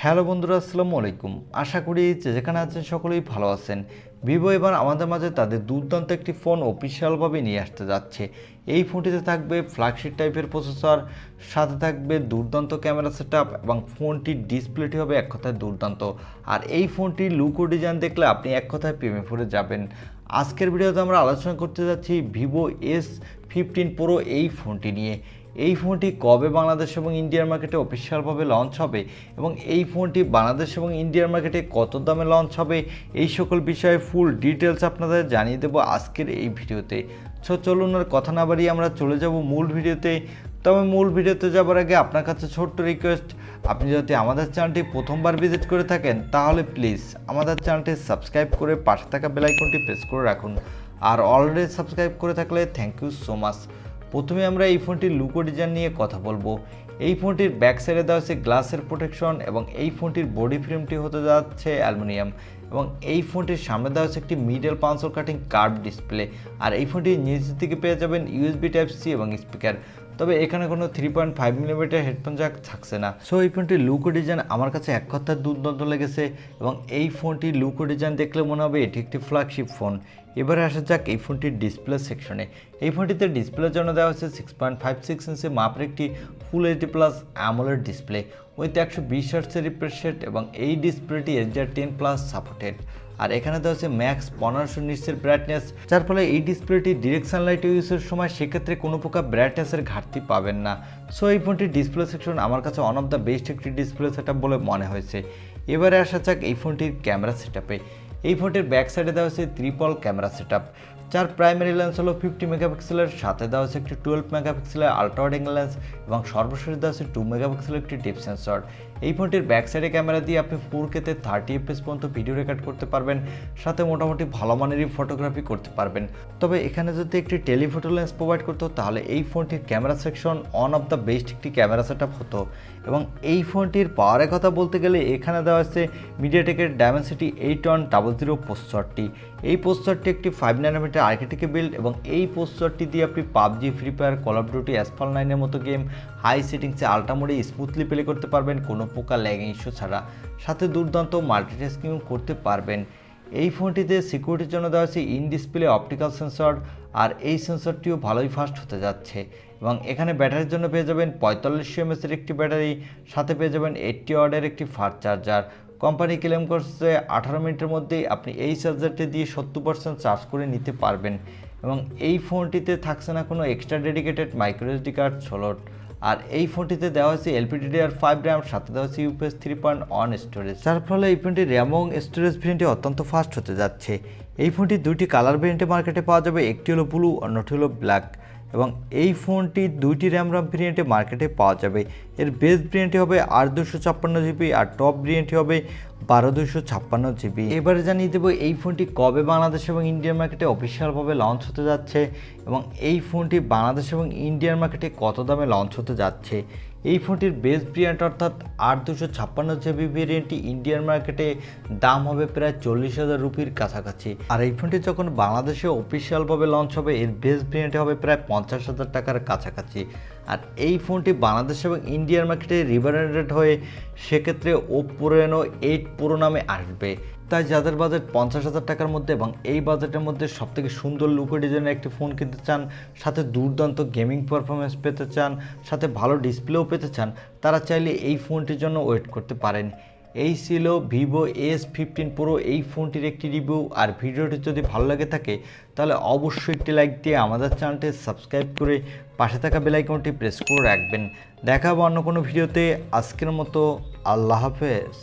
Hello বন্ধুরা, আসসালামু আলাইকুম। আশা করি যেখানে আছেন সকলেই ভালো আছেন। ভিভো এবার আমাদের মাঝে তাদের দুর্দান্ত একটি ফোন অফিসিয়ালভাবে নিয়ে আসতে যাচ্ছে। এই ফোনটিতে থাকবে ফ্ল্যাগশিপ টাইপের প্রসেসর, সাথে থাকবে দুর্দান্ত ক্যামেরা সেটআপ এবং ফোনটির ডিসপ্লেটি হবে এক কথায় দুর্দান্ত। আর এই ফোনটির লুক ও ডিজাইন দেখলে আপনি এক কথায় প্রেমে পড়ে যাবেন। আজকের ভিডিওতে আমরা আলোচনা করতে যাচ্ছি ভিভো S15 Pro এই ফোনটি নিয়ে। এই ফোনটি কবে বাংলাদেশ এবং ইন্ডিয়ার মার্কেটে অফিসিয়ালভাবে লঞ্চ হবে এবং এই ফোনটি বাংলাদেশ এবং ইন্ডিয়ার মার্কেটে কত দামে লঞ্চ হবে, এই সকল বিষয়ে ফুল ডিটেলস আপনাদের জানিয়ে দেবো আজকের এই ভিডিওতে। চলুন আর কথা না বাড়িয়ে আমরা চলে যাব মূল ভিডিওতে। তবে মূল ভিডিওতে যাবার আগে আপনার কাছে ছোট্ট রিকোয়েস্ট, আপনি যদি আমাদের চ্যানেলটি প্রথমবার ভিজিট করে থাকেন তাহলে প্লিজ আমাদের চ্যানেলটি সাবস্ক্রাইব করে পাশে থাকা বেল আইকনটি প্রেস করে রাখুন। আর অলরেডি সাবস্ক্রাইব করে থাকলে থ্যাংক ইউ সো মাচ। প্রথমে আমরা এই ফোনটির লুক ও ডিজাইন নিয়ে কথা বলবো। এই ফোনটির ব্যাক সাইডে দেওয়া হচ্ছে গ্লাসের প্রোটেকশন এবং এই ফোনটির বডি ফ্রেমটি হতে যাচ্ছে অ্যালুমিনিয়াম এবং এই ফোনটির সামনে দেওয়া হচ্ছে একটি মিডল পাঞ্চল কাটিং কার্ভ ডিসপ্লে। আর এই ফোনটির নিচের দিকে পেয়ে যাবেন ইউএসবি টাইপ সি এবং স্পিকার। তবে এখানে কোনো 3.5 মিলিমিটার হেডফোন জ্যাক থাকছে না। সো এই ফোনটির লুক ও ডিজাইন আমার কাছে এক কথায় দুর্দান্ত লেগেছে এবং এই ফোনটির লুক ও ডিজাইন দেখলে মনে হবে এটি একটি ফ্ল্যাগশিপ ফোন। এবারে আসা যাক এই ফোনটির ডিসপ্লে সেকশনে। এই ফোনটিতে ডিসপ্লের জন্য দেওয়া হচ্ছে 6.56 ইঞ্চি মাপের একটি full HD plus AMOLED display with 120 হার্টজের রিফ্রেশ রেট এবং এই ডিসপ্লেটি HDR10+ সাপোর্টেড। আর এখানে দেওয়া হচ্ছে ম্যাক্স 1500 নিটসের ব্রাইটনেস, যার ফলে এই ডিসপ্লেটি ডিরেক্ট সানলাইট ইউজের সময় সেক্ষেত্রে কোনো প্রকার ব্রাইটনেসের ঘাটতি পাবেন না। সো এই ফোনটির ডিসপ্লে সেকশন আমার কাছে ওয়ান অফ দ্য বেস্ট একটি ডিসপ্লে সেটআপ বলে মনে হয়েছে। এবারে আসা যাক এই ফোনটির ক্যামেরা সেটআপে। এই ফোনটির ব্যাক সাইডে দেওয়া হচ্ছে ট্রিপল ক্যামেরা সেটআপ, যার প্রাইমারি লেন্স হলো 50 মেগাপিক্সেলের, সাথে দেওয়া হচ্ছে একটি 12 মেগাপিক্সেলের আলট্রা ওয়াইড অ্যাঙ্গেল লেন্স এবং সর্বশেষ দেওয়া হচ্ছে 2 মেগাপিক্সেলের একটি ডিপ সেন্সর। এই ফোনটির ব্যাক সাইডে ক্যামেরা দিয়ে আপনি 4K-তে 30 FPS পর্যন্ত ভিডিও রেকর্ড করতে পারবেন, সাথে মোটামুটি ভালো মানেরই ফটোগ্রাফি করতে পারবেন। তবে এখানে যদি একটি টেলিফোটো লেন্স প্রোভাইড করতো তাহলে এই ফোনটির camera section one of the best একটি ক্যামেরা সেটআপ হতো। এবং এই ফোনটির পাওয়ারের কথা বলতে গেলে এখানে দেওয়া আছে মিডিয়াটেকের ডায়মেনসিটি 8100 প্রসেসরটি। এই প্রসেসরটি একটি 5 ন্যানোমিটার আর্কিটেক্টে বিল্ড এবং এই প্রসেসরটি দিয়ে আপনি PUBG, Free Fire, Call of Duty, Asphalt 9-এর মতো গেম হাই সেটিংসে আল্ট্রা মোডে স্মুথলি প্লে করতে পারবেন কোনো প্রকার ল্যাগিং ইস্যু ছাড়া, সাথে দুর্দান্ত মাল্টিটাস্কিং করতে পারবেন। এই ফোনটিতে সিকিউরিটির জন্য দেওয়া হচ্ছে ইন ডিসপ্লে অপটিক্যাল সেন্সর, আর এই সেন্সরটিও ভালোই ফাস্ট হতে যাচ্ছে। এবং এখানে ব্যাটারির জন্য পেয়ে যাবেন 4500 mAh-এর একটি ব্যাটারি, সাথে পেয়ে যাবেন 80 ওয়াটের একটি ফাস্ট চার্জার। কোম্পানি ক্লেম করছে 18 মিনিটের মধ্যেই আপনি এই চার্জারটি দিয়ে 70% চার্জ করে নিতে পারবেন। এবং এই ফোনটিতে থাকছে না কোনো extra dedicated micro SD card slot. আর এই ফোনটিতে দেওয়া হয়েছে LPDDR5 র্যাম, সাথে দেওয়া হয়েছে UPS 3.1 স্টোরেজ, যার ফলে এই ফোনটির র্যাম এবং স্টোরেজ ভেরিয়েন্টটি অত্যন্ত ফাস্ট হতে যাচ্ছে। এই ফোনটি দুইটি কালার ভেরিয়েন্টে মার্কেটে পাওয়া যাবে, একটি হলো ব্লু অন্যটি হলো ব্ল্যাক। এবং এই ফোনটি দুইটি র্যাম ভেরিয়েন্টে মার্কেটে পাওয়া যাবে। এর বেস ভেরিয়েন্টটি হবে 8256 GB আর টপ ভেরিয়েন্টটি হবে 12256 GB। এবারে জানিয়ে দেবো এই ফোনটি কবে বাংলাদেশ এবং ইন্ডিয়ান মার্কেটে অফিসিয়ালভাবে লঞ্চ হতে যাচ্ছে এবং এই ফোনটি বাংলাদেশ এবং ইন্ডিয়ান মার্কেটে কত দামে লঞ্চ হতে যাচ্ছে। এই ফোনটির বেস ভেরিয়েন্ট অর্থাৎ 8256 GB ভেরিয়েন্টটি ইন্ডিয়ান মার্কেটে দাম হবে প্রায় 40,000 রুপির কাছাকাছি। আর এই ফোনটি যখন বাংলাদেশে অফিসিয়ালভাবে লঞ্চ হবে এর বেস ভেরিয়েন্টে হবে প্রায় 50,000 টাকার কাছাকাছি। আর এই ফোনটি বাংলাদেশ এবং ইন্ডিয়ান মার্কেটে রিব্র্যান্ডেড হয়ে সেক্ষেত্রে Oppo Reno 8 Pro নামে আসবে। তাই যাদের বাজেট 50,000 টাকার মধ্যে এবং এই বাজেটের মধ্যে সবথেকে সুন্দর লুক ও ডিজাইনের একটি ফোন কিনতে চান, সাথে দুর্দান্ত গেমিং পারফরমেন্স পেতে চান, সাথে ভালো ডিসপ্লেও পেতে চান, তারা চাইলে এই ফোনটির জন্য ওয়েট করতে পারেন। এই ছিল Vivo S15 Pro এই ফোনটির একটি রিভিউ। আর ভিডিওটি যদি ভালো লাগে থাকে তাহলে অবশ্যই একটি লাইক দিয়ে আমাদের চ্যানেলটি সাবস্ক্রাইব করে পাশে থাকা বেল আইকনটি প্রেস করে রাখবেন। দেখা হবে অন্য কোনো ভিডিওতে। আজকের মতো আল্লাহ হাফেজ।